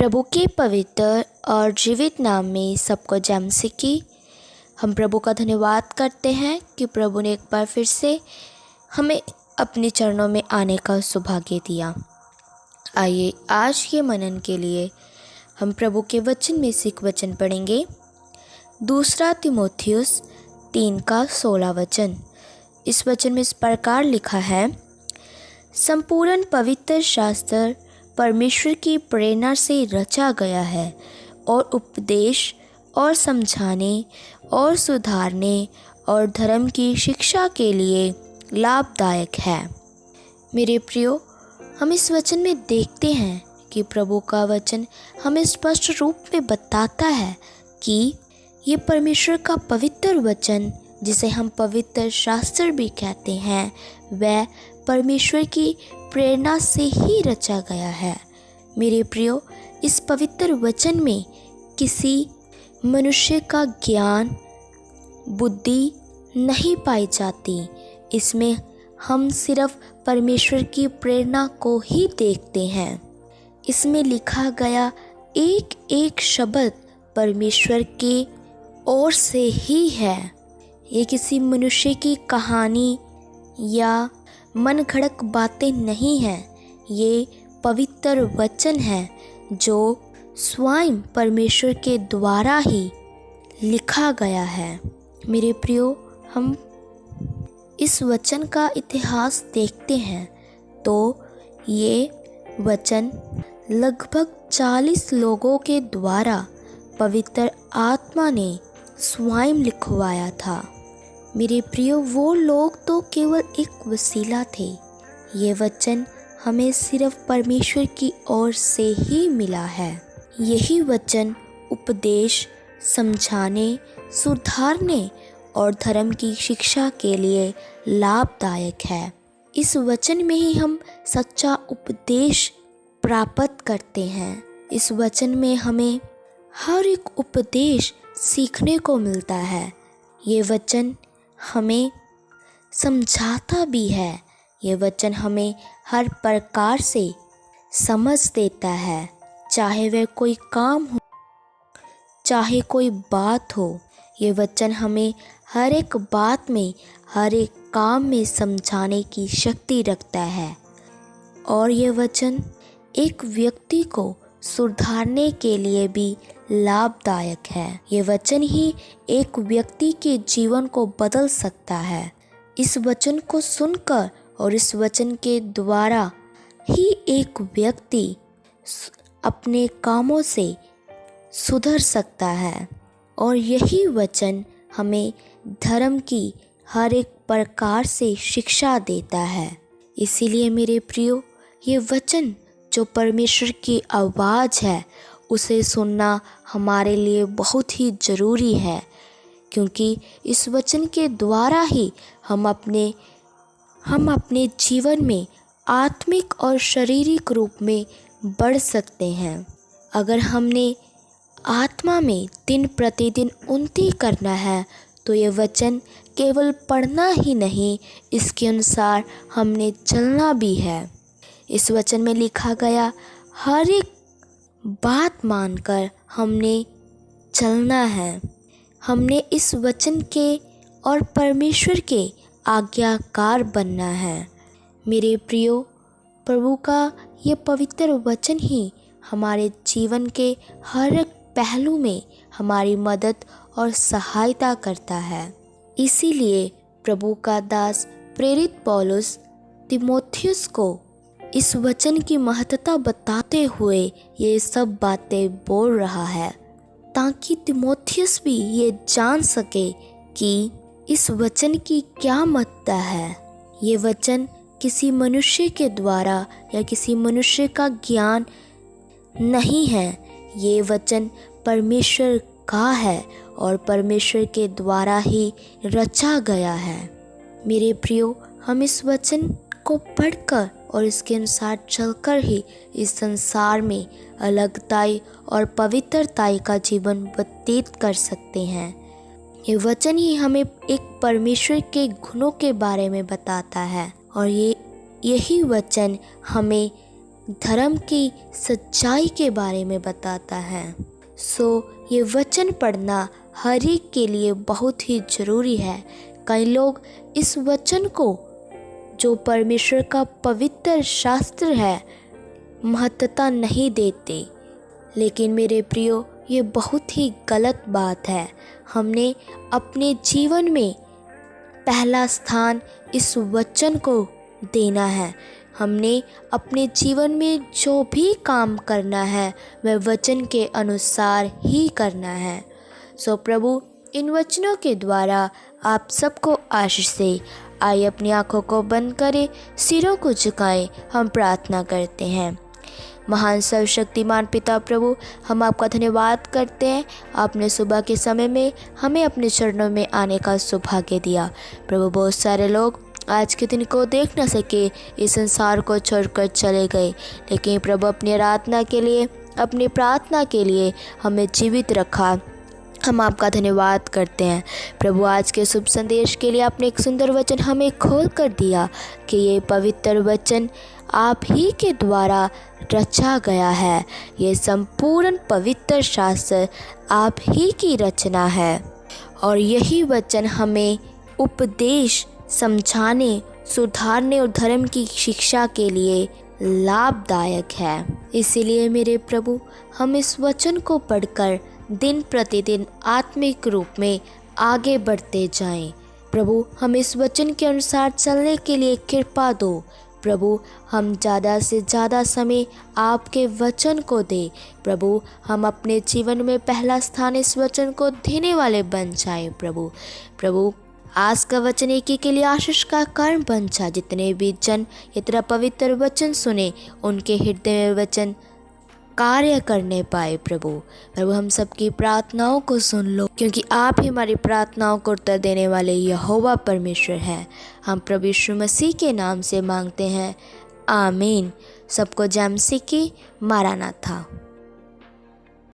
प्रभु के पवित्र और जीवित नाम में सबको जय मसीह की। हम प्रभु का धन्यवाद करते हैं कि प्रभु ने एक बार फिर से हमें अपने चरणों में आने का सौभाग्य दिया। आइए आज के मनन के लिए हम प्रभु के वचन में से एक वचन पढ़ेंगे। 2 तीमुथियुस 3:16। इस वचन में इस प्रकार लिखा है, संपूर्ण पवित्र शास्त्र परमेश्वर की प्रेरणा से रचा गया है और उपदेश और समझाने और सुधारने और धर्म की शिक्षा के लिए लाभदायक है। मेरे प्रियो, हम इस वचन में देखते हैं कि प्रभु का वचन हमें स्पष्ट रूप में बताता है कि ये परमेश्वर का पवित्र वचन, जिसे हम पवित्र शास्त्र भी कहते हैं, वह परमेश्वर की प्रेरणा से ही रचा गया है। मेरे प्रियो, इस पवित्र वचन में किसी मनुष्य का ज्ञान, बुद्धि नहीं पाई जाती। इसमें हम सिर्फ परमेश्वर की प्रेरणा को ही देखते हैं। इसमें लिखा गया एक एक शब्द परमेश्वर के ओर से ही है। ये किसी मनुष्य की कहानी या मन घड़क बातें नहीं हैं। ये पवित्र वचन है जो स्वयं परमेश्वर के द्वारा ही लिखा गया है। मेरे प्रियो, हम इस वचन का इतिहास देखते हैं तो ये वचन लगभग 40 लोगों के द्वारा पवित्र आत्मा ने स्वयं लिखवाया था। मेरे प्रियो, वो लोग तो केवल एक वसीला थे। ये वचन हमें सिर्फ परमेश्वर की ओर से ही मिला है। यही वचन उपदेश, समझाने, सुधारने और धर्म की शिक्षा के लिए लाभदायक है। इस वचन में ही हम सच्चा उपदेश प्राप्त करते हैं। इस वचन में हमें हर एक उपदेश सीखने को मिलता है। ये वचन हमें समझाता भी है। ये वचन हमें हर प्रकार से समझ देता है, चाहे वह कोई काम हो, चाहे कोई बात हो। ये वचन हमें हर एक बात में, हर एक काम में समझाने की शक्ति रखता है। और ये वचन एक व्यक्ति को सुधारने के लिए भी लाभदायक है। ये वचन ही एक व्यक्ति के जीवन को बदल सकता है। इस वचन को सुनकर और इस वचन के द्वारा ही एक व्यक्ति अपने कामों से सुधर सकता है। और यही वचन हमें धर्म की हर एक प्रकार से शिक्षा देता है। इसीलिए मेरे प्रियो, ये वचन जो परमेश्वर की आवाज़ है, उसे सुनना हमारे लिए बहुत ही ज़रूरी है, क्योंकि इस वचन के द्वारा ही हम अपने जीवन में आत्मिक और शारीरिक रूप में बढ़ सकते हैं। अगर हमने आत्मा में दिन प्रतिदिन उन्नति करना है तो ये वचन केवल पढ़ना ही नहीं, इसके अनुसार हमने चलना भी है। इस वचन में लिखा गया हर एक बात मानकर हमने चलना है। हमने इस वचन के और परमेश्वर के आज्ञाकार बनना है। मेरे प्रियो, प्रभु का ये पवित्र वचन ही हमारे जीवन के हर एक पहलू में हमारी मदद और सहायता करता है। इसीलिए प्रभु का दास प्रेरित पौलुस तीमुथियुस को इस वचन की महत्ता बताते हुए ये सब बातें बोल रहा है, ताकि तीमुथियुस भी ये जान सके कि इस वचन की क्या महत्ता है। ये वचन किसी मनुष्य के द्वारा या किसी मनुष्य का ज्ञान नहीं है। ये वचन परमेश्वर का है और परमेश्वर के द्वारा ही रचा गया है। मेरे प्रियो, हम इस वचन को पढ़कर और इसके अनुसार चलकर ही इस संसार में अलगताई और पवित्रताई का जीवन व्यतीत कर सकते हैं। ये वचन ही हमें एक परमेश्वर के गुणों के बारे में बताता है और यही वचन हमें धर्म की सच्चाई के बारे में बताता है। ये वचन पढ़ना हर एक के लिए बहुत ही ज़रूरी है। कई लोग इस वचन को, जो परमेश्वर का पवित्र शास्त्र है, महत्वता नहीं देते। लेकिन मेरे प्रियो, ये बहुत ही गलत बात है। हमने अपने जीवन में पहला स्थान इस वचन को देना है। हमने अपने जीवन में जो भी काम करना है वह वचन के अनुसार ही करना है। प्रभु इन वचनों के द्वारा आप सबको आशीष दे। आइए अपनी आंखों को बंद करें, सिरों को झुकाएं, हम प्रार्थना करते हैं। महान सर्वशक्तिमान पिता प्रभु, हम आपका धन्यवाद करते हैं। आपने सुबह के समय में हमें अपने चरणों में आने का सौभाग्य दिया। प्रभु, बहुत सारे लोग आज के दिन को देख न सके, इस संसार को छोड़कर चले गए, लेकिन प्रभु अपनी आराधना के लिए, अपनी प्रार्थना के लिए हमें जीवित रखा। हम आपका धन्यवाद करते हैं। प्रभु, आज के शुभ संदेश के लिए आपने एक सुंदर वचन हमें खोल कर दिया कि ये पवित्र वचन आप ही के द्वारा रचा गया है। ये संपूर्ण पवित्र शास्त्र आप ही की रचना है और यही वचन हमें उपदेश, समझाने, सुधारने और धर्म की शिक्षा के लिए लाभदायक है। इसीलिए मेरे प्रभु, हम इस वचन को पढ़कर दिन प्रतिदिन आत्मिक रूप में आगे बढ़ते जाएं। प्रभु, हम इस वचन के अनुसार चलने के लिए कृपा दो। प्रभु, हम ज़्यादा से ज़्यादा समय आपके वचन को दें। प्रभु, हम अपने जीवन में पहला स्थान इस वचन को देने वाले बन जाएं। प्रभु, आज का वचन एक ही के लिए आशीष का कारण बन जाए। जितने भी जन ये तेरा पवित्र वचन सुने, उनके हृदय में वचन कार्य करने पाए। प्रभु, हम सबकी प्रार्थनाओं को सुन लो, क्योंकि आप ही हमारी प्रार्थनाओं को उत्तर देने वाले यहोवा परमेश्वर हैं। हम प्रभु यीशु मसीह के नाम से मांगते हैं, आमीन। सबको जय मसीह की। मारानाथा।